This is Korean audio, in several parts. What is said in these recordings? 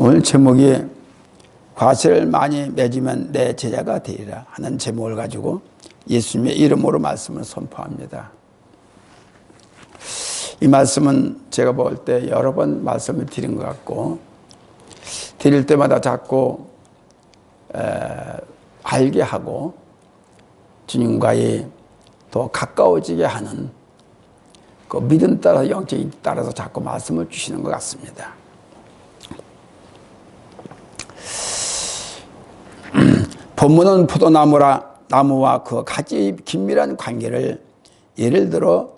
오늘 제목이 과실을 많이 맺으면 내 제자가 되리라 하는 제목을 가지고 예수님의 이름으로 말씀을 선포합니다. 이 말씀은 제가 볼 때 여러 번 말씀을 드린 것 같고, 드릴 때마다 자꾸 알게 하고 주님과의 더 가까워지게 하는 그 믿음 따라서, 영적인 따라서 자꾸 말씀을 주시는 것 같습니다. 본문은 포도나무와 그 가지의 긴밀한 관계를 예를 들어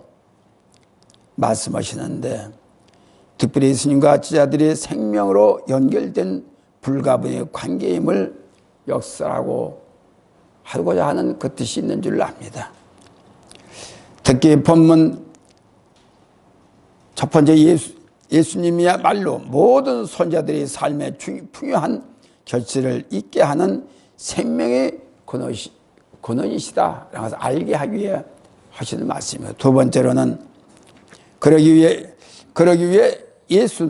말씀하시는데, 특별히 예수님과 제자들이 생명으로 연결된 불가분의 관계임을 역설하고 하고자 하는 그 뜻이 있는 줄 압니다. 특히 본문 첫 번째 예수님이야말로 모든 선자들의 삶에 중요한 결실을 있게 하는 생명의 근원이시다 라고 해서 알게 하기 위해 하시는 말씀입니다. 두 번째로는 그러기 위해 예수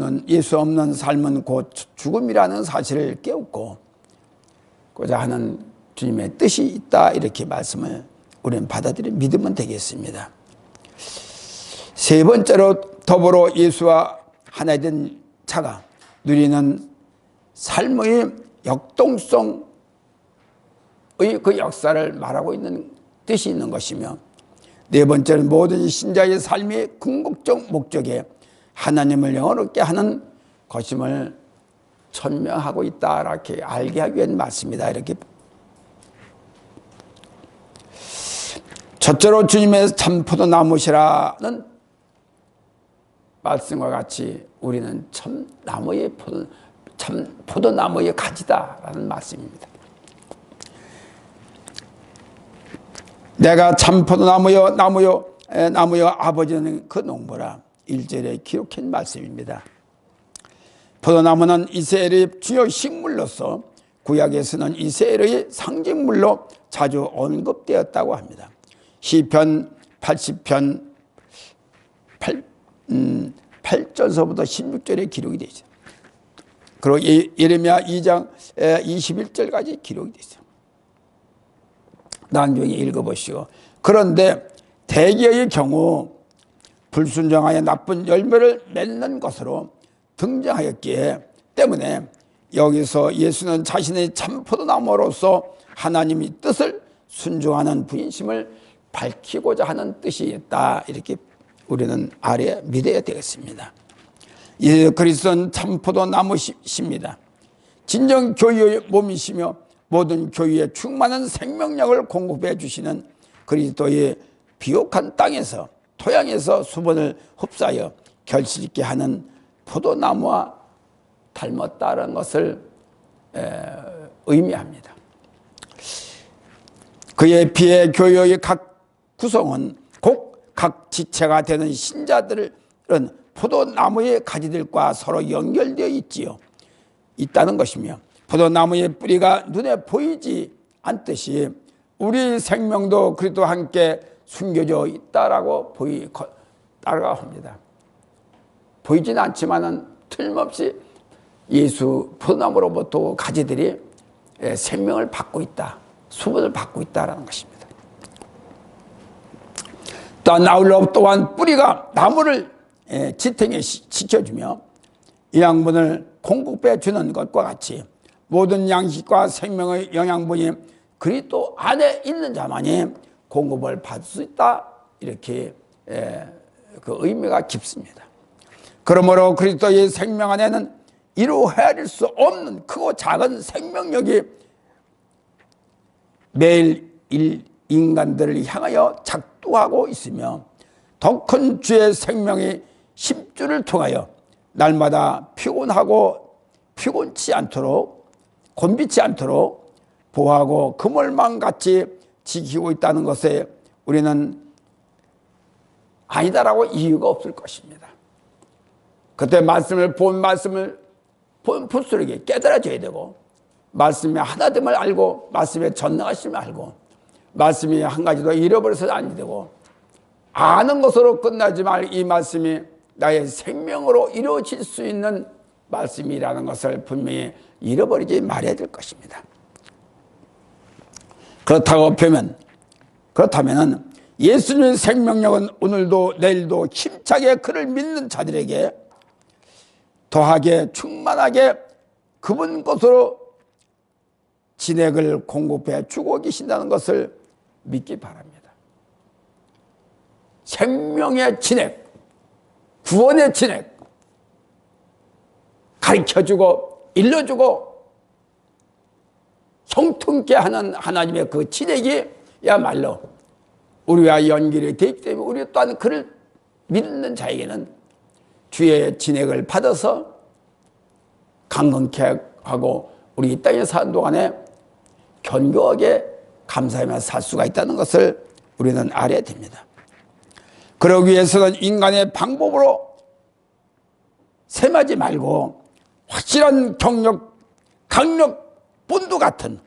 없는 삶은 곧 죽음이라는 사실을 깨우고자 하는 주님의 뜻이 있다, 이렇게 말씀을 우리는 받아들여 믿으면 되겠습니다. 세 번째로 더불어 예수와 하나 된 자가 누리는 삶의 역동성의 그 역사를 말하고 있는 뜻이 있는 것이며, 네 번째는 모든 신자의 삶의 궁극적 목적에 하나님을 영원롭게 하는 것임을 천명하고 있다, 이렇게 알게 하기 위한 말씀이다. 이렇게 첫째로 주님의 참 포도나무시라는 말씀과 같이 우리는 참 포도나무의 가지다라는 말씀입니다. 내가 참 포도나무여 나무여 아버지는 그 농부라 1절에 기록한 말씀입니다. 포도나무는 이스라엘의 주요 식물로서 구약에서는 이스라엘의 상징물로 자주 언급되었다고 합니다. 시편 80편 8절서부터 16절에 기록이 되어 있어요. 그리고 예레미야 2장 21절까지 기록이 되어 있어요. 나중에 읽어보시고. 그런데 대개의 경우 불순종하여 나쁜 열매를 맺는 것으로 등장하였기에 때문에 여기서 예수는 자신의 참 포도나무로서 하나님의 뜻을 순종하는 분이심을 밝히고자 하는 뜻이 있다, 이렇게 우리는 믿어야 되겠습니다. 예수 그리스도는 참 포도나무십니다. 진정 교회의 몸이시며 모든 교회에 충만한 생명력을 공급해 주시는 그리스도의 비옥한 땅에서, 토양에서 수분을 흡수하여 결실 있게 하는 포도나무와 닮았다는 것을 의미합니다. 그에 비해 교회의 각 구성은 곧 각 지체가 되는 신자들은 포도나무의 가지들과 서로 연결되어 있다는 것이며, 포도나무의 뿌리가 눈에 보이지 않듯이 우리 생명도 그리스도와 함께 숨겨져 있다라고 따라가 합니다. 보이지는 않지만은 틀림없이 예수 포도나무로부터 가지들이 생명을 받고 있다, 수분을 받고 있다라는 것입니다. 또한 뿌리가 나무를 지탱해 지켜주며 영양분을 공급해 주는 것과 같이 모든 양식과 생명의 영양분이 그리스도 안에 있는 자만이 공급을 받을 수 있다, 이렇게 그 의미가 깊습니다. 그러므로 그리스도의 생명 안에는 이루 헤아릴 수 없는 크고 작은 생명력이 매일 인간들을 향하여 작동하고 있으며, 더 큰 주의 생명의 심줄을 통하여 날마다 피곤치 않도록, 곤비치 않도록 보호하고 그물망같이 지키고 있다는 것에 우리는 아니다라고 이유가 없을 것입니다. 그때 말씀을 본 불수에게 깨달아져야 되고, 말씀의 하나됨을 알고, 말씀의 전능하심을 알고, 말씀이 한 가지도 잃어버려서는 안 되고, 아는 것으로 끝나지 말 이 말씀이 나의 생명으로 이루어질 수 있는 말씀이라는 것을 분명히 잃어버리지 말아야 될 것입니다. 그렇다면 예수님의 생명력은 오늘도 내일도 힘차게 그를 믿는 자들에게 더하게 충만하게 그분 것으로 진액을 공급해 주고 계신다는 것을 믿기 바랍니다. 생명의 진액, 구원의 진액, 가르쳐주고 일러주고 형통케 하는 하나님의 그 진액이야말로 우리와 연결이 되기 때문에 우리 또한 그를 믿는 자에게는 주의 진액을 받아서 강건케 하고 우리 이 땅에 사는 동안에 견고하게 감사하며 살 수가 있다는 것을 우리는 알아야 됩니다. 그러기 위해서는 인간의 방법으로 셈하지 말고 확실한 경력, 강력, 본드 같은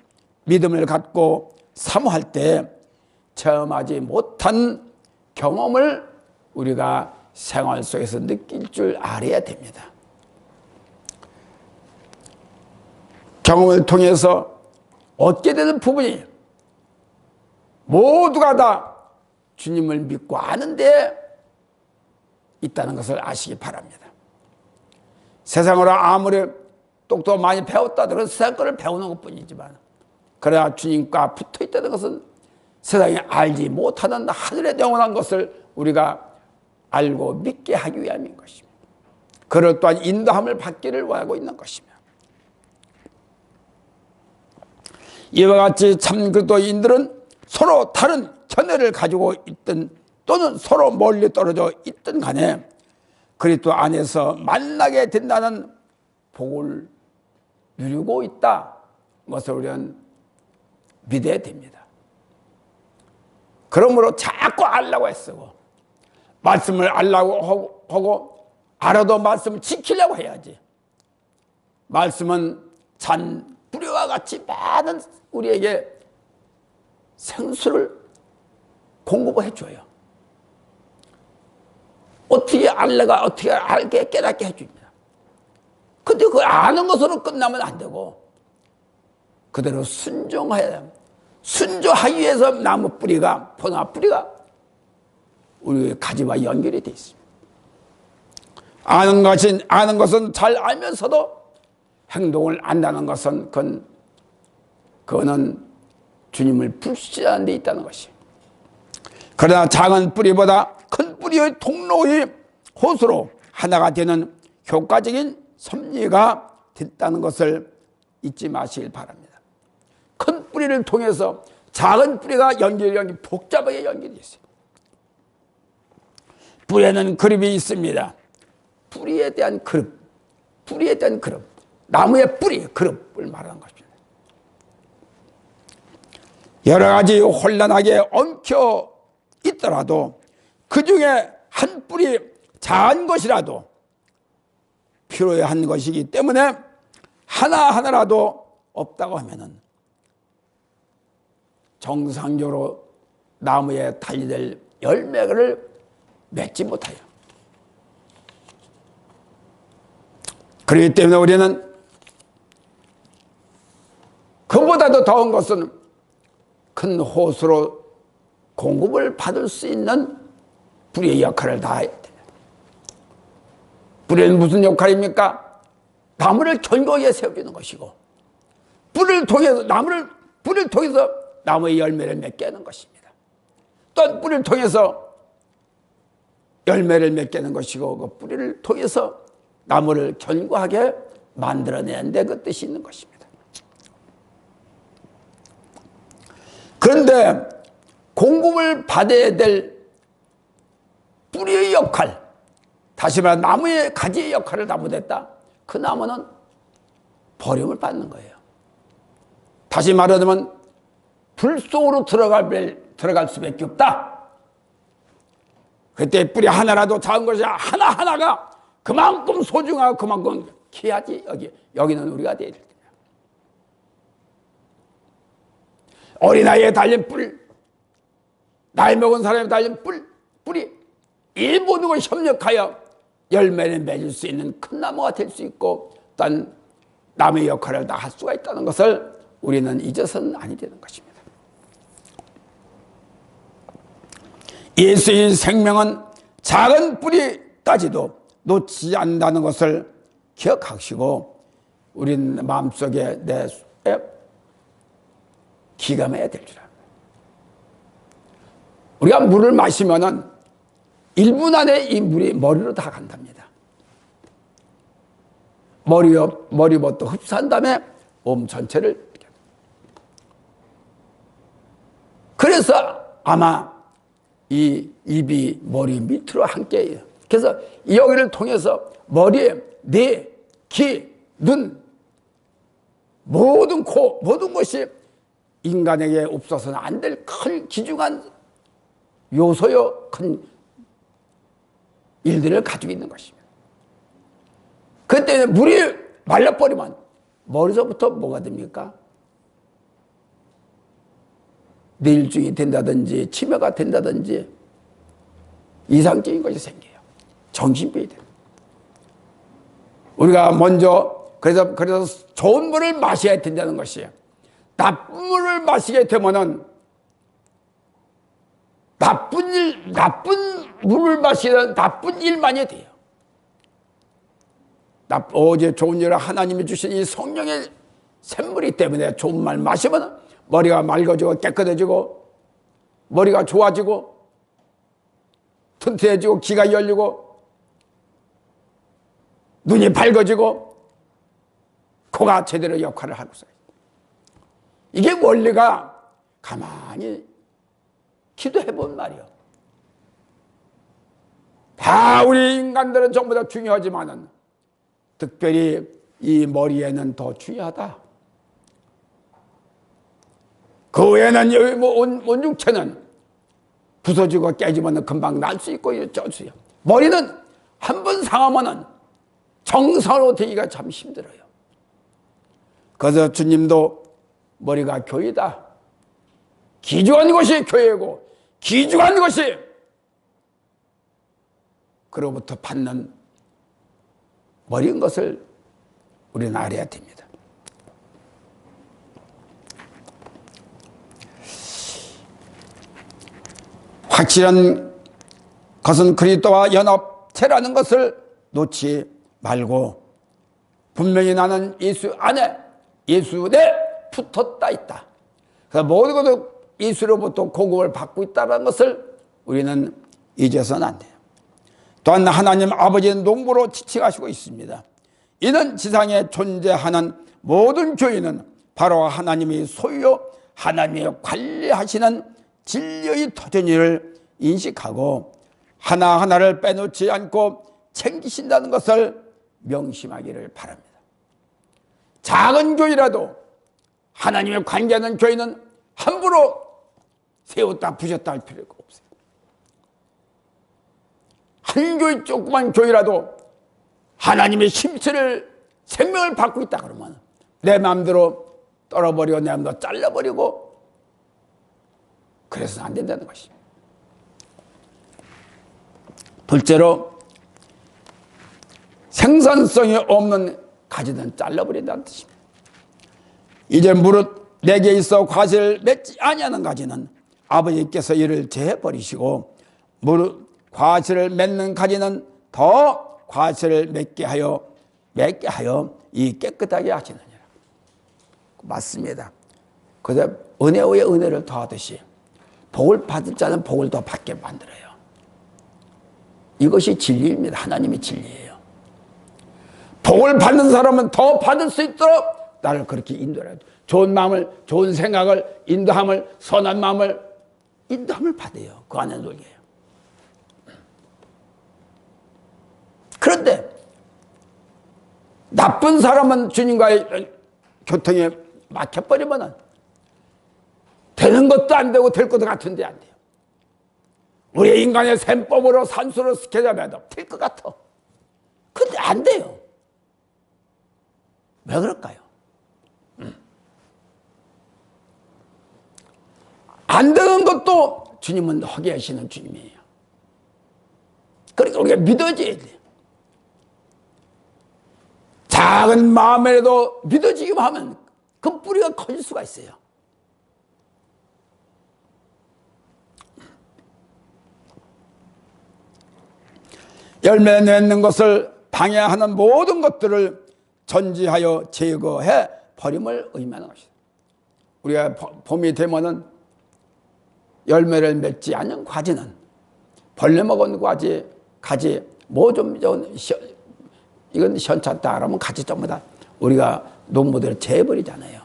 믿음을 갖고 사모할 때 체험하지 못한 경험을 우리가 생활 속에서 느낄 줄 알아야 됩니다. 경험을 통해서 얻게 되는 부분이 모두가 다 주님을 믿고 아는데 있다는 것을 아시기 바랍니다. 세상으로 아무리 똑똑 많이 배웠다 하더라도 세상 거를 배우는 것뿐이지만 그러나 주님과 붙어 있다는 것은 세상에 알지 못하는 하늘의 영원한 것을 우리가 알고 믿게 하기 위함인 것입니다. 그를 또한 인도함을 받기를 원하고 있는 것입니다. 이와 같이 참 그리스도인들은 서로 다른 견해를 가지고 있든 또는 서로 멀리 떨어져 있든 간에 그리스도 안에서 만나게 된다는 복을 누리고 있다 것을 우리는 믿어야 됩니다. 그러므로 자꾸 알라고 애쓰고 말씀을 알라고 하고 알아도 말씀을 지키려고 해야지. 말씀은 잔 뿌리와 같이 많은 우리에게 생수를 공급해 줘요. 어떻게 알라가 어떻게 알게 깨닫게 해줍니다. 근데 그 아는 것으로 끝나면 안 되고 그대로 순종해야 합니다. 순종하기 위해서 나무 뿌리가 포나 뿌리가 우리 가지와 연결이 되어 있습니다. 아는 것은 잘 알면서도 행동을 안다는 것은 그거는 주님을 불신하는 데 있다는 것이에요. 그러나 작은 뿌리보다 큰 뿌리의 통로의 호수로 하나가 되는 효과적인 섭리가 됐다는 것을 잊지 마시길 바랍니다. 큰 뿌리를 통해서 작은 뿌리가 연결이 복잡하게 연결이 있어요. 뿌리에는 그룹이 있습니다. 뿌리에 대한 그룹, 나무의 뿌리, 그룹을 말하는 것입니다. 여러 가지 혼란하게 엉켜 있더라도 그 중에 한 뿌리 작은 것이라도 필요한 것이기 때문에 하나하나라도 없다고 하면은 정상적으로 나무에 달릴 열매를 맺지 못해요. 그렇기 때문에 우리는 그보다도 더운 것은 큰 호수로 공급을 받을 수 있는 뿌리의 역할을 다해야 돼요. 뿌리는 무슨 역할입니까? 나무를 견고하게 세워주는 것이고 뿌리를 통해서 나무의 열매를 맺게 하는 것입니다. 또 뿌리를 통해서 열매를 맺게 하는 것이고 그 뿌리를 통해서 나무를 견고하게 만들어내는데 그 뜻이 있는 것입니다. 그런데 공급을 받아야 될 뿌리의 역할, 다시 말해 나무의 가지의 역할을 다 못했다. 그 나무는 버림을 받는 거예요. 다시 말하자면 불 속으로 들어갈 수밖에 없다. 그때 뿌리 하나라도 작은 것이 하나하나가 그만큼 소중하고 그만큼 귀하지. 여기는 우리가 돼야 됩니다. 어린아이에 달린 뿔, 나이 먹은 사람에 달린 뿌리, 이 모든 걸 협력하여 열매를 맺을 수 있는 큰 나무가 될 수 있고 또한 남의 역할을 다 할 수가 있다는 것을 우리는 잊어서는 아니 되는 것입니다. 예수의 생명은 작은 뿌리까지도 놓지 않는다는 것을 기억하시고 우리는 마음속에 내 기감해야 될 줄 압니다. 우리가 물을 마시면은 1분 안에 이 물이 머리로 다 간답니다. 머리부터 흡수한 다음에 몸 전체를. 그래서 아마 이 입이 머리 밑으로 함께해요. 그래서 여기를 통해서 머리에 뇌, 귀, 눈, 모든 코, 모든 것이 인간에게 없어서는 안 될 큰 귀중한 요소요, 큰 일들을 가지고 있는 것입니다. 그때 물이 말라버리면 머리서부터 뭐가 됩니까? 뇌일중이 된다든지 치매가 된다든지 이상적인 것이 생겨요. 정신병이 돼요. 우리가 먼저 그래서 좋은 물을 마셔야 된다는 것이에요. 나쁜 물을 마시게 되면은 나쁜 물을 마시는 나쁜 일만이 돼요. 어제 좋은 일을 하나님이 주신 이 성령의 샘물이 때문에 좋은 말 마시면 머리가 맑아지고 깨끗해지고 머리가 좋아지고 튼튼해지고 귀가 열리고 눈이 밝아지고 코가 제대로 역할을 하고 있어요. 이게 원리가 가만히 기도해본 말이요. 다 우리 인간들은 전부 다 중요하지만은 특별히 이 머리에는 더 중요하다. 그 외에는 온 육체는 부서지고 깨지면 금방 날 수 있고 어쩔 수요. 머리는 한 번 상하면은 정상으로 되기가 참 힘들어요. 그래서 주님도 머리가 교회다. 귀중한 것이 교회고 귀중한 것이 그로부터 받는 머리인 것을 우리는 알아야 됩니다. 확실한 것은 그리스도와 연합체라는 것을 놓지 말고 분명히 나는 예수 안에 예수 내 붙었다 있다. 그래서 모든 것을 예수로부터 공급을 받고 있다는 것을 우리는 잊어서는 안 돼요. 또한 하나님 아버지는 농부로 지칭하시고 있습니다. 이는 지상에 존재하는 모든 교회는 바로 하나님의 소유요 하나님이 관리하시는 진리의 터전이를 인식하고 하나하나를 빼놓지 않고 챙기신다는 것을 명심하기를 바랍니다. 작은 교회라도 하나님의 관계하는 교회는 함부로 세웠다 부셨다 할 필요가 없어요. 한 교회 조그만 교회라도 하나님의 심체를 생명을 받고 있다 그러면 내 마음대로 떨어버리고 내 마음대로 잘라버리고 그래서는 안 된다는 것입니다. 둘째로 생산성이 없는 가지는 잘라버린다는 뜻입니다. 이제 무릇 내게 있어 과실을 맺지 아니하는 가지는 아버지께서 이를 제해버리시고 무릇 과실을 맺는 가지는 더 과실을 맺게 하여 이 깨끗하게 하시느니라. 맞습니다. 그래서 은혜 위에 은혜를 더하듯이 복을 받을 자는 복을 더 받게 만들어요. 이것이 진리입니다. 하나님의 진리예요. 복을 받는 사람은 더 받을 수 있도록 나를 그렇게 인도해야 돼. 좋은 마음을, 좋은 생각을, 인도함을, 선한 마음을, 인도함을 받아요. 그 안에 놀게요. 그런데 나쁜 사람은 주님과의 교통에 막혀버리면 되는 것도 안 되고 될 것도 같은데 안 돼요. 우리 인간의 셈법으로 산수로 스케자면도 될 것 같아. 근데 안 돼요. 왜 그럴까요? 안 되는 것도 주님은 하게 하시는 주님이에요. 그러니까 우리가 믿어줘야 돼요. 작은 마음에라도 믿어지기만 하면 그 뿌리가 커질 수가 있어요. 열매 맺는 것을 방해하는 모든 것들을 전지하여 제거해 버림을 의미하는 것이다. 우리가 봄이 되면은 열매를 맺지 않는 과지는, 벌레 먹은 가지 뭐 좀 이건 시원찮다 그러면 가지 전부 다 우리가 농부들 재버리잖아요.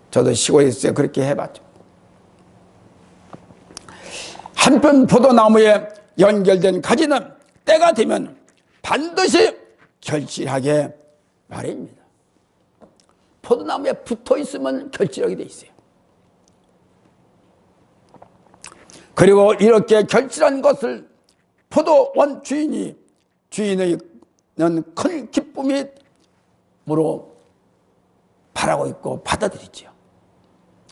저도 시골에 있을 때 그렇게 해봤죠. 한편 포도나무에 연결된 가지는 때가 되면 반드시 결실하게 마련입니다. 포도나무에 붙어 있으면 결실하게 돼 있어요. 그리고 이렇게 결실한 것을 포도원 주인의 큰 기쁨으로 바라고 있고 받아들이죠.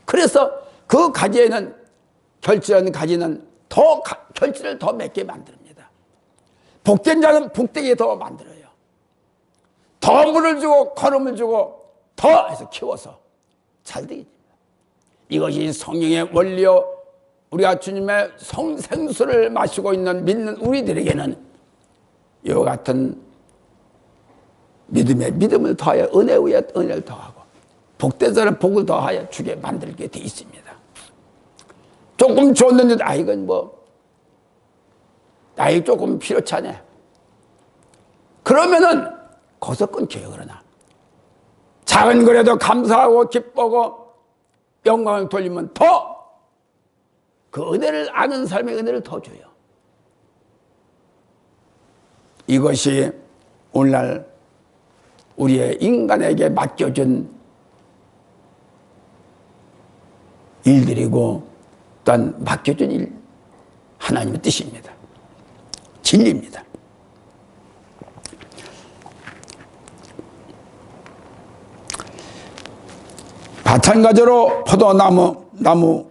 그래서 그 가지에는, 결실한 가지는 결실을 더 맺게 만듭니다. 복된 자는 복되게 더 만들어요. 더 물을 주고 거름을 주고 더 해서 키워서 잘 되게 됩니다. 이것이 성령의 원리요, 우리가 주님의 생수를 마시고 있는 믿는 우리들에게는 이와 같은 믿음을 더하여 은혜 위에 은혜를 더하고 복된 자는 복을 더하여 주게 만들게 돼 있습니다. 조금 줬는데 이건 나이 조금 필요차네. 그러면은 거기서 끊겨요. 그러나 작은 거라도 감사하고 기쁘고 영광을 돌리면 더 그 은혜를 아는 사람의 은혜를 더 줘요. 이것이 오늘날 우리의 인간에게 맡겨준 일들이고 또한 맡겨준 일, 하나님의 뜻입니다. 진리입니다. 마찬가지로 포도나무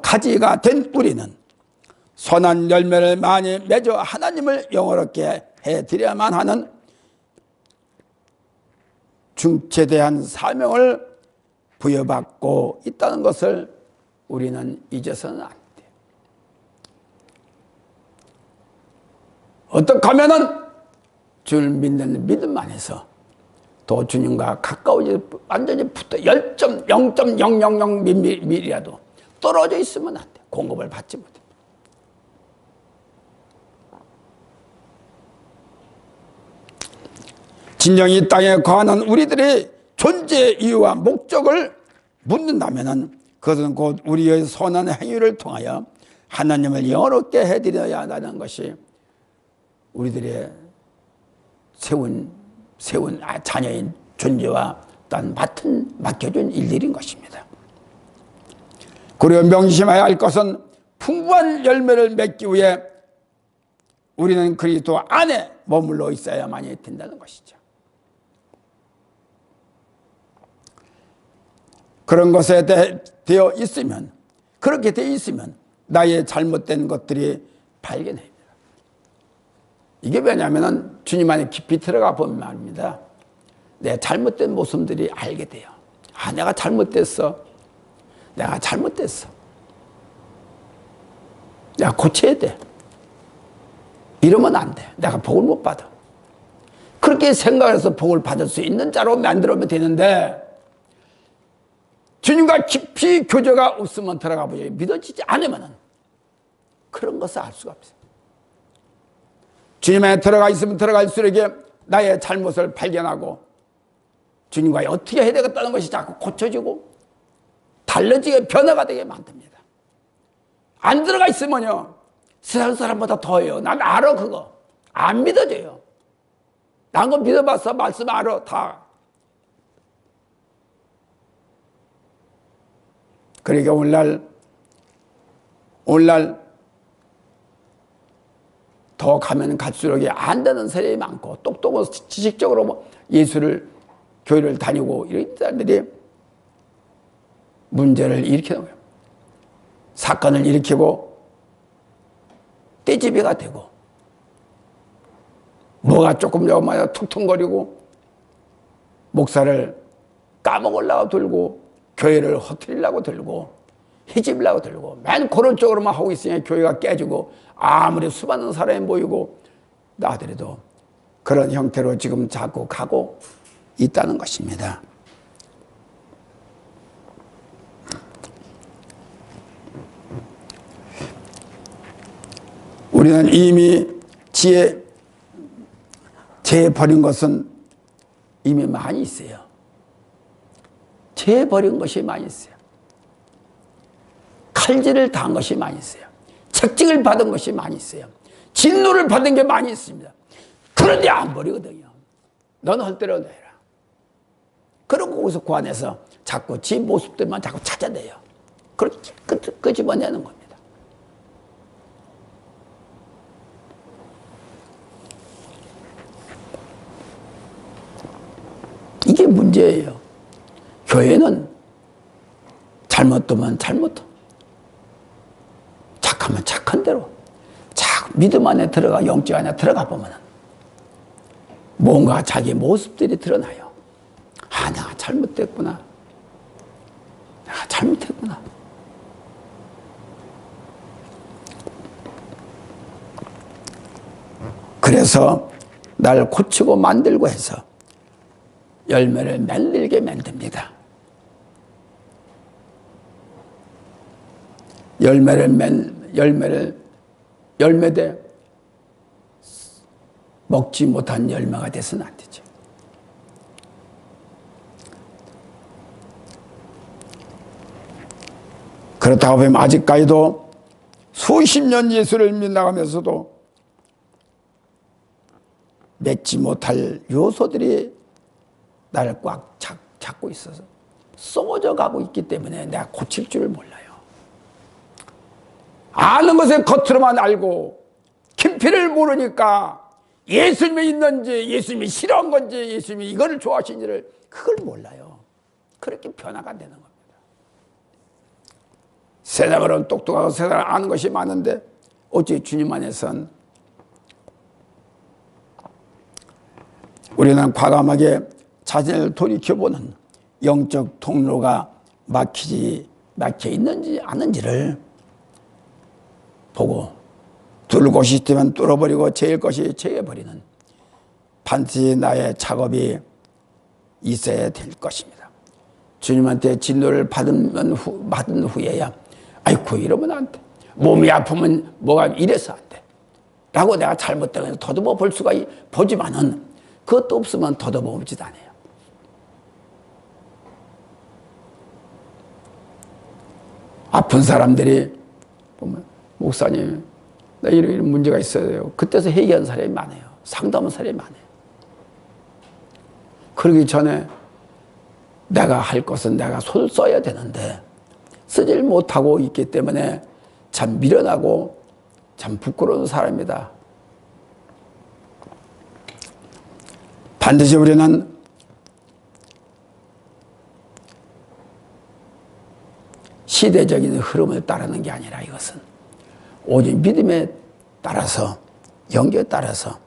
가지가 된 우리는 선한 열매를 많이 맺어 하나님을 영화롭게 해드려야만 하는 중체대한 사명을 부여받고 있다는 것을 우리는 잊어서는 안 돼요. 어떻게 하면은 주를 믿는 믿음 안에서 또 주님과 가까워져 완전히 붙어 0.00000mm라도 떨어져 있으면 안 돼. 공급을 받지 못해. 진정이 이 땅에 거하는 우리들의 존재 이유와 목적을 묻는다면 그것은 곧 우리의 선한 행위를 통하여 하나님을 영원롭게 해드려야 한다는 것이 우리들의 세운 자녀인 존재와 또한 맡겨준 일들인 것입니다. 그리고 명심해야 할 것은 풍부한 열매를 맺기 위해 우리는 그리스도 안에 머물러 있어야만이 된다는 것이죠. 그런 것에 되어 있으면, 그렇게 되어 있으면 나의 잘못된 것들이 발견됩니다. 이게 왜냐하면 주님 안에 깊이 들어가 보면 말입니다. 내 잘못된 모습들이 알게 돼요. 내가 잘못됐어. 내가 고쳐야 돼. 이러면 안 돼. 내가 복을 못 받아. 그렇게 생각해서 복을 받을 수 있는 자로 만들면 되는데 주님과 깊이 교제가 없으면 들어가 보죠. 믿어지지 않으면 그런 것을 알 수가 없어요. 주님에 들어가 있으면 들어갈수록 나의 잘못을 발견하고 주님과 어떻게 해야 되겠다는 것이 자꾸 고쳐지고 달라지게 변화가 되게 만듭니다. 안 들어가 있으면요, 세상 사람보다 더해요. 난 알아. 그거 안 믿어져요. 난 거 믿어봤어. 말씀 알아. 다. 그러니까 오늘날 더 가면 갈수록 안 되는 사람이 많고 똑똑하고 지식적으로 교회를 다니고 이런 사람들이 문제를 일으키는 거예요. 사건을 일으키고 떼집이가 되고 뭐가 조금 여마야 툭툭거리고 목사를 까먹으려고 들고 교회를 허틀리려고 들고 희집으려고 들고 맨 그런 쪽으로만 하고 있으니 교회가 깨지고 아무리 수많은 사람이 모이고 나더라도 그런 형태로 지금 자꾸 가고 있다는 것입니다. 우리는 이미 지혜 버린 것은 이미 많이 있어요. 죄 버린 것이 많이 있어요. 칼질을 당한 것이 많이 있어요. 책징을 받은 것이 많이 있어요. 진노를 받은 게 많이 있습니다. 그런데 안 버리거든요. 너는 할 대로 해라. 그러고 거기서 그 안에서 자꾸 지 모습들만 자꾸 찾아내요. 그렇게 끄집어내는 겁니다. 이게 문제예요. 교회는 잘못되면 잘못, 착하면 착한 대로, 믿음 안에 들어가, 영적 안에 들어가 보면 뭔가 자기 모습들이 드러나요. 아, 내가 잘못됐구나. 내가 잘못했구나. 그래서 날 고치고 만들고 해서 열매를 맺게 만듭니다. 열매되 먹지 못한 열매가 돼서는 안 되죠. 그렇다고 보면 아직까지도 수십 년 예수를 믿나가면서도 맺지 못할 요소들이 나를 꽉 잡고 있어서 썩어져 가고 있기 때문에 내가 고칠 줄을 몰라요. 아는 것을 겉으로만 알고 깊이를 모르니까 예수님이 있는지 예수님이 싫어한 건지 예수님이 이거를 좋아하시는지를 그걸 몰라요. 그렇게 변화가 되는 겁니다. 세상으로는 똑똑하고 세상을 아는 것이 많은데 어찌 주님 안에선 우리는 과감하게 자신을 돌이켜보는 영적 통로가 막혀 있는지 아닌지를 보고 뚫을 곳이 있으면 뚫어버리고 제일 것이 제어버리는 반드시 나의 작업이 있어야 될 것입니다. 주님한테 진노를 받은 후에야 아이고 이러면 안 돼. 몸이 아프면 뭐가 이래서 안 돼. 라고 내가 잘못되면 더듬어 볼 수가 보지만은 그것도 없으면 더듬어 보지도 않아요. 아픈 사람들이 보면 목사님 나 이런 문제가 있어요. 그때서 회개한 사람이 많아요. 상담한 사람이 많아요. 그러기 전에 내가 할 것은 내가 손을 써야 되는데 쓰질 못하고 있기 때문에 참 미련하고 참 부끄러운 사람이다. 반드시 우리는 시대적인 흐름을 따르는 게 아니라 이것은 오직 믿음에 따라서 영계에 따라서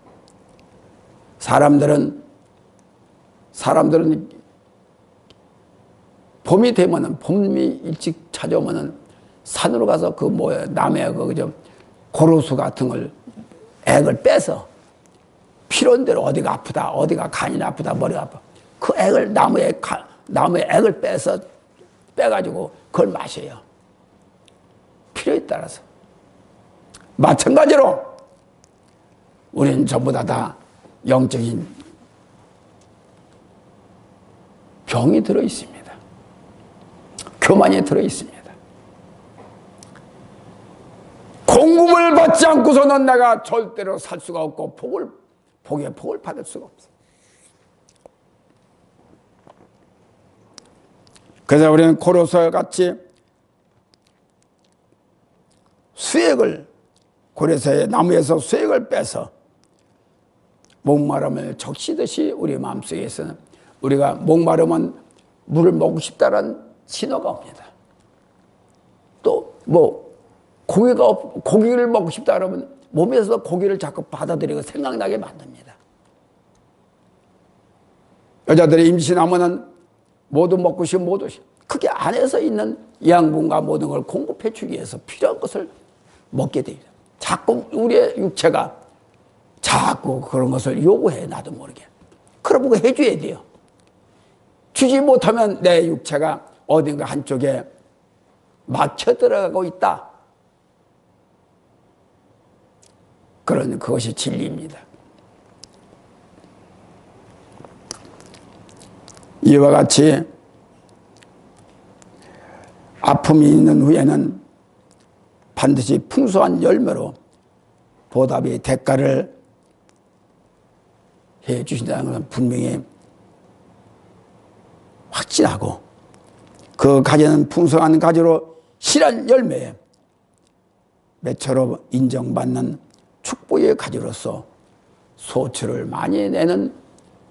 사람들은 봄이 되면은 봄이 일찍 찾아오면은 산으로 가서 남의 고로수 같은 걸 액을 빼서 필요한 대로 어디가 아프다, 어디가 간이 아프다, 머리가 아파. 그 액을 나무의 액을 빼가지고 그걸 마셔요. 필요에 따라서. 마찬가지로 우리는 전부 다 영적인 병이 들어 있습니다. 교만이 들어 있습니다. 공급을 받지 않고서는 내가 절대로 살 수가 없고 복의 복을 받을 수가 없어. 그래서 우리는 고로서 같이 고레서의 나무에서 수액을 빼서 목마름을 적시듯이 우리 마음속에서는 우리가 목마르면 물을 먹고 싶다는 신호가 옵니다. 또 고기를 먹고 싶다 그러면 몸에서 고기를 자꾸 받아들이고 생각나게 만듭니다. 여자들이 임신하면은 모두 먹고 싶으면 모두 그게 안에서 있는 양분과 모든 걸 공급해 주기 위해서 필요한 것을 먹게 됩니다. 자꾸 우리의 육체가 자꾸 그런 것을 요구해, 나도 모르게. 그러고 해줘야 돼요. 주지 못하면 내 육체가 어딘가 한쪽에 막혀 들어가고 있다. 그것이 진리입니다. 이와 같이 아픔이 있는 후에는 반드시 풍성한 열매로 보답의 대가를 해 주신다는 것은 분명히 확신하고, 그 가지는 풍성한 가지로 실한 열매에 매처로 인정받는 축복의 가지로서 소출을 많이 내는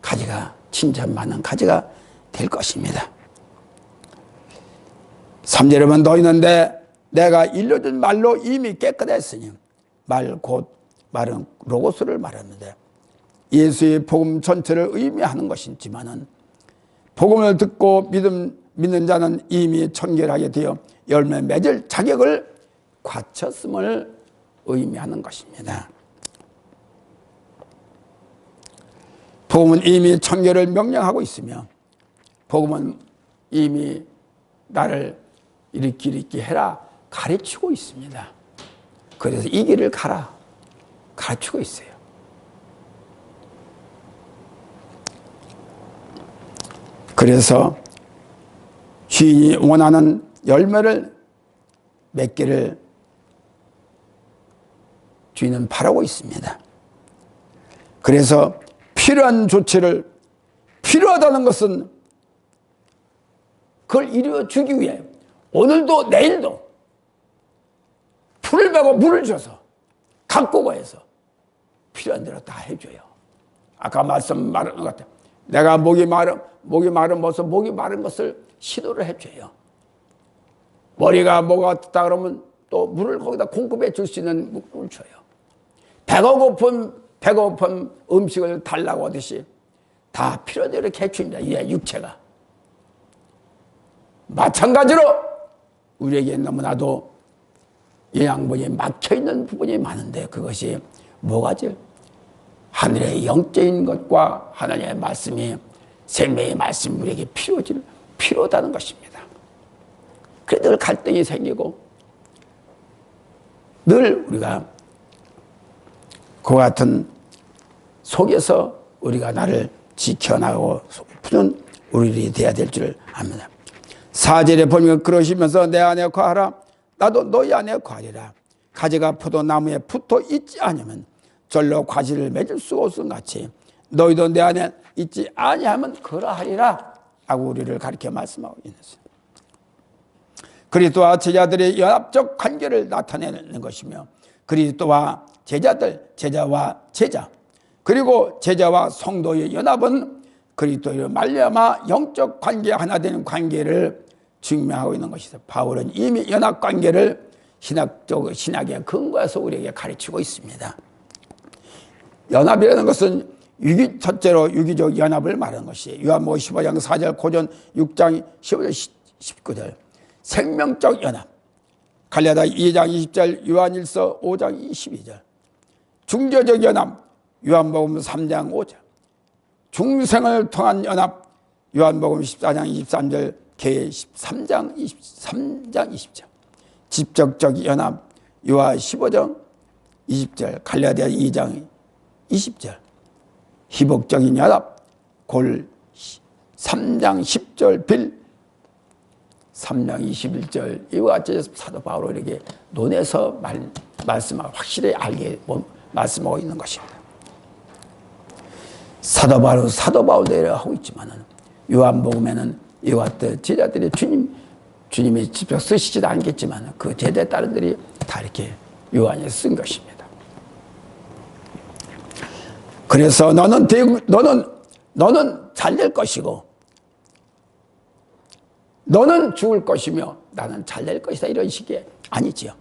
가지가, 칭찬받는 가지가 될 것입니다. 3절에 보면 너희는 내가 일러준 말로 이미 깨끗했으니, 말은 로고스를 말하는데 예수의 복음 전체를 의미하는 것이지만은 복음을 듣고 믿는 자는 이미 청결하게 되어 열매 맺을 자격을 갖췄음을 의미하는 것입니다. 복음은 이미 청결을 명령하고 있으며, 복음은 이미 나를 이렇게 해라 가르치고 있습니다. 그래서 이 길을 가라 가르치고 있어요. 그래서 주인이 원하는 열매를 맺기를 주인은 바라고 있습니다. 그래서 필요한 조치를, 필요하다는 것은 그걸 이루어 주기 위해 오늘도 내일도 풀을 베고 물을 줘서 갖고 가서 필요한 대로 다 해줘요. 아까 말한 것 같아요. 내가 목이 마른 것을 시도를 해줘요. 머리가 뭐가 다 그러면 또 물을 거기다 공급해 줄 수 있는 물을 줘요. 배가 고픈 음식을 달라고 하듯이 다 필요대로 해줍니다. 이 육체가. 마찬가지로 우리에게 너무나도 영양분이 막혀있는 부분이 많은데, 그것이 뭐가지? 하늘의 영적인 것과 하나님의 말씀이, 생명의 말씀이 우리에게 필요하다는 것입니다. 그래 늘 갈등이 생기고, 늘 우리가 그와 같은 속에서 우리가 나를 지켜나가고 푸는 우리들이 되어야 될 줄 압니다. 4절에 보면 그러시면서 내 안에 거하라, 나도 너희 안에 거하리라. 가지가 포도나무에 붙어 있지 않으면 절로 과실을 맺을 수 없음 같이 너희도 내 안에 있지 아니하면 그러하리라 하고 우리를 가르쳐 말씀하고 있습니다. 그리스도와 제자들의 연합적 관계를 나타내는 것이며, 그리스도와 제자와 제자, 그리고 제자와 성도의 연합은 그리스도의 말미암아 영적 관계 하나 되는 관계를 증명하고 있는 것이다. 바울은 이미 연합 관계를 신학의 근거에서 우리에게 가르치고 있습니다. 연합이라는 것은 첫째로 유기적 연합을 말하는 것이에요. 요한복음 15장 4절, 고전 6장 15절 19절 생명적 연합, 갈라디아 2장 20절, 요한일서 5장 22절 중재적 연합, 요한복음 3장 5절 중생을 통한 연합, 요한복음 14장 23절, 계시 13장 20절 직접적 연합, 요한 15장 20절, 갈라디아 2장 20절 희복적인 연합, 골 3장 10절, 빌 3장 21절 이와 같이 사도 바울에게 논해서 말씀하고 확실히 알게 말씀하고 있는 것입니다. 사도 바울대로 하고 있지만은 요한복음에는 이와 같은 제자들이 주님이 직접 쓰시지도 않겠지만 그 제자 딸들이 다 이렇게 요한이 쓴 것입니다. 그래서 너는 잘 될 것이고 너는 죽을 것이며 나는 잘 될 것이다, 이런 식이 아니지요.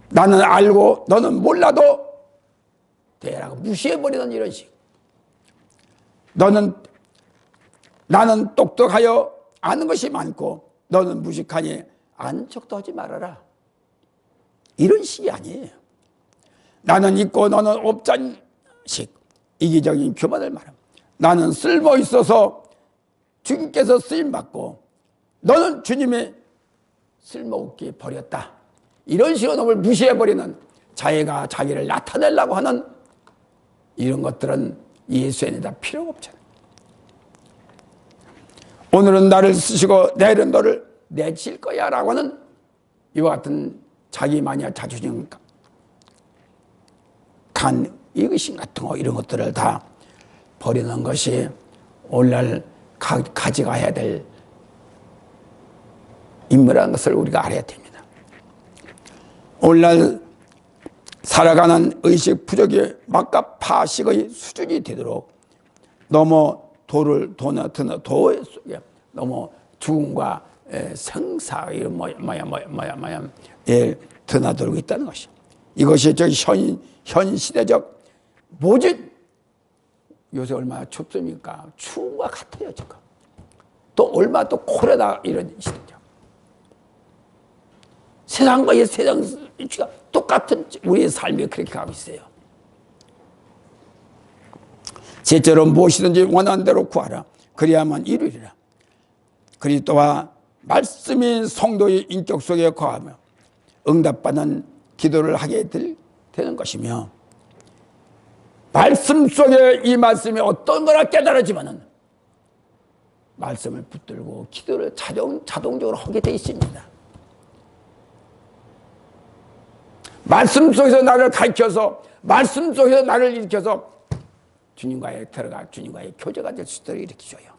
나는 알고 너는 몰라도 되라고 무시해버리는 이런 식. 너는 나는 똑똑하여 아는 것이 많고 너는 무식하니 아는 척도 하지 말아라. 이런 식이 아니에요. 나는 있고 너는 없잔식, 이기적인 교만을 말합니다. 나는 쓸모 있어서 주님께서 쓰임받고 너는 주님의 쓸모없게 버렸다. 이런 식으로 놈을 무시해버리는, 자기가 자기를 나타내려고 하는 이런 것들은 예수에다 필요가 없잖아요. 오늘은 나를 쓰시고 내일은 너를 내칠 거야 라고 하는 이와 같은 자기만이야 자존심, 간, 이것인 같은 거, 이런 것들을 다 버리는 것이 오늘날 가져가야 될 인물이라는 것을 우리가 알아야 됩니다. 오늘날 살아가는 의식 부족이 막가파식의 수준이 되도록 너무 도 속에 너무 죽음과 생사 이런 드나들고 있다는 것이, 이것이 현 시대적 모진, 요새 얼마나 춥습니까? 추움과 같아요 지금. 또 얼마 또 코레다 이런 시대죠. 세상과 세상 똑같은 우리의 삶이 그렇게 가고 있어요. 셋째로 무엇이든지 원하는 대로 구하라. 그리야만 이루리라. 그리스도와 말씀이 성도의 인격 속에 거하며 응답받는 기도를 하게 되는 것이며, 말씀 속에 이 말씀이 어떤 거나 깨달아지면은 말씀을 붙들고 기도를 자동적으로 하게 돼 있습니다. 말씀 속에서 나를 가르쳐서, 말씀 속에서 나를 일으켜서 주님과의 들어가 주님과의 교제가 될 수 있도록 일으켜줘요.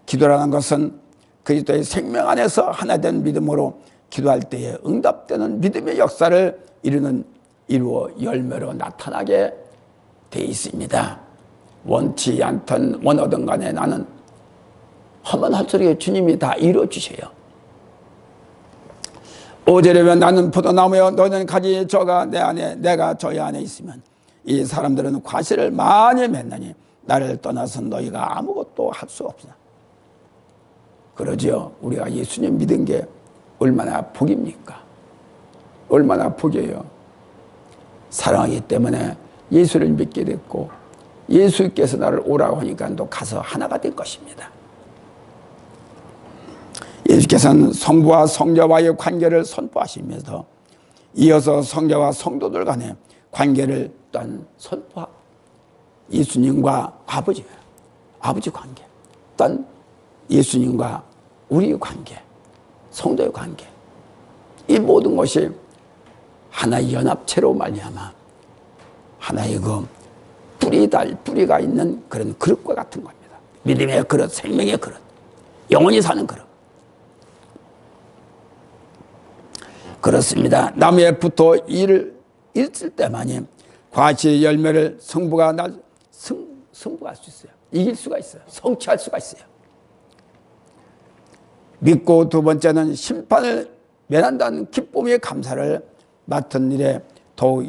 기도라는 것은 그리스도의 생명 안에서 하나된 믿음으로 기도할 때에 응답되는 믿음의 역사를 이루어 열매로 나타나게 돼 있습니다. 원치 않든 원하든 간에 나는 하면 할수록 주님이 다 이루어 주셔요. 5절에 나는 포도나무여 너는 가지 저가 내 안에 내가 저희 안에 있으면 이 사람들은 과실을 많이 맺나니 나를 떠나서 너희가 아무것도 할 수 없으나. 그러죠. 우리가 예수님 믿은 게 얼마나 복입니까? 얼마나 복이에요. 사랑하기 때문에 예수를 믿게 됐고 예수께서 나를 오라고 하니까 또 가서 하나가 된 것입니다. 예수께서는 성부와 성자와의 관계를 선포하시면서 이어서 성자와 성도들 간의 관계를 또한 선포하고, 예수님과 아버지 관계, 또한 예수님과 우리의 관계, 성도의 관계, 이 모든 것이 하나의 연합체로 말미암아 하나의 그 뿌리가 있는 그런 그릇과 같은 겁니다. 믿음의 그릇, 생명의 그릇, 영원히 사는 그릇. 그렇습니다. 나무에 붙어 이를 있을 때만이 과실의 열매를 승부할 수 있어요. 이길 수가 있어요. 성취할 수가 있어요. 믿고 두 번째는 심판을 면한다는 기쁨의 감사를 맡은 일에 더욱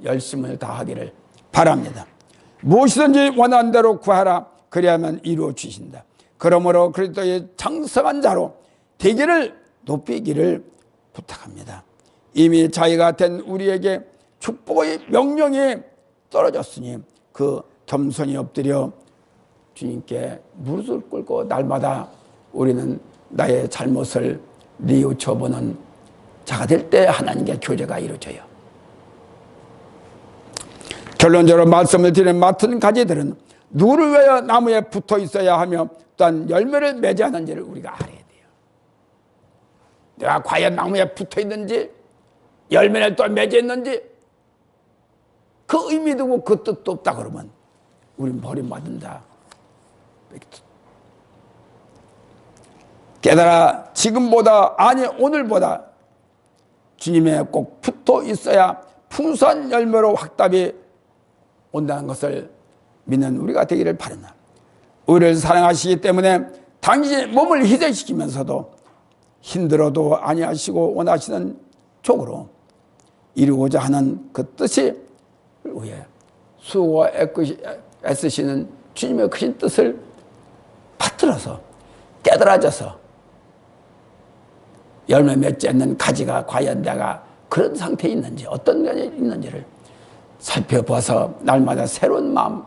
열심을 다하기를 바랍니다. 무엇이든지 원하는 대로 구하라. 그리하면 이루어 주신다. 그러므로 그리스도의 장성한 자로 되기를 높이기를 부탁합니다. 이미 자기가 된 우리에게 축복의 명령이 떨어졌으니 그 겸손히 엎드려 주님께 무릎을 꿇고 날마다 우리는 나의 잘못을 뉘우쳐보는 자가 될 때 하나님께 교제가 이루어져요. 결론적으로 말씀을 드리는 맡은 가지들은 누구를 위하여 나무에 붙어 있어야 하며 또한 열매를 맺지 않는지를 우리가 알아야 돼요. 내가 과연 나무에 붙어 있는지 열매를 또 맺어 있는지 그 의미도 없고 그 뜻도 없다 그러면 우리는 버림받는다. 깨달아 지금보다, 아니 오늘보다 주님에 꼭 붙어 있어야 풍성한 열매로 확답이 온다는 것을 믿는 우리가 되기를 바란다. 우리를 사랑하시기 때문에 당신의 몸을 희생시키면서도 힘들어도 아니하시고 원하시는 쪽으로 이루고자 하는 그 뜻이 위해 수고와 애쓰시는 주님의 크신 뜻을 붙들어서 깨달아져서 열매 맺지 않는 가지가 과연 내가 그런 상태에 있는지 어떤 면에 있는지를 살펴봐서 날마다 새로운 마음,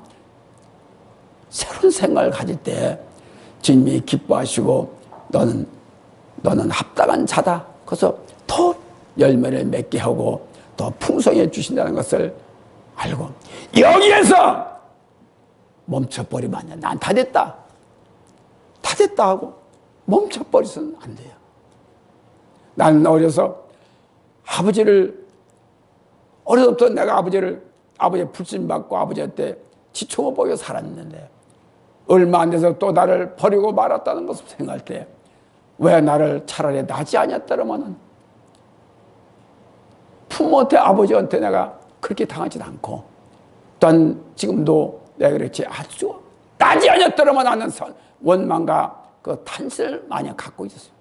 새로운 생각을 가질 때 주님이 기뻐하시고 너는 합당한 자다. 그래서 더 열매를 맺게 하고 더 풍성해 주신다는 것을 알고 여기에서 멈춰버리면 안 돼. 난 다 됐다. 다 됐다 하고 멈춰버리서는 안 돼요. 나는 어려서부터 내가 아버지의 불신받고 아버지한테 지쳐 보여 살았는데 얼마 안 돼서 또 나를 버리고 말았다는 것을 생각할 때 왜 나를 차라리 낳지 않았더라면은 부모한테 아버지한테 내가 그렇게 당하지 않고 또한 지금도 내가 그렇지 아주 낳지 않았더라면 하는 원망과 그 탄식을 많이 갖고 있었어요.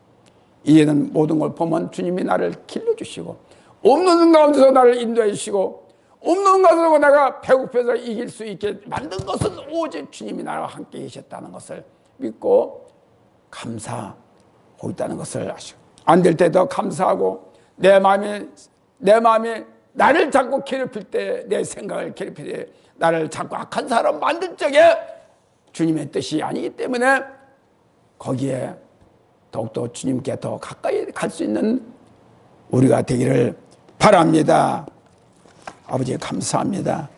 이제는 모든 걸 보면 주님이 나를 길러주시고 없는 가운데서 나를 인도해 주시고 없는 가운데서 내가 배고파서 이길 수 있게 만든 것은 오직 주님이 나와 함께 계셨다는 것을 믿고 감사하고 있다는 것을 아시고 안 될 때도 감사하고 내 마음이 나를 자꾸 괴롭힐 때 내 생각을 괴롭힐 때 나를 자꾸 악한 사람 만들 적에 주님의 뜻이 아니기 때문에 거기에 더욱더 주님께 더 가까이 갈 수 있는 우리가 되기를 바랍니다. 아버지 감사합니다.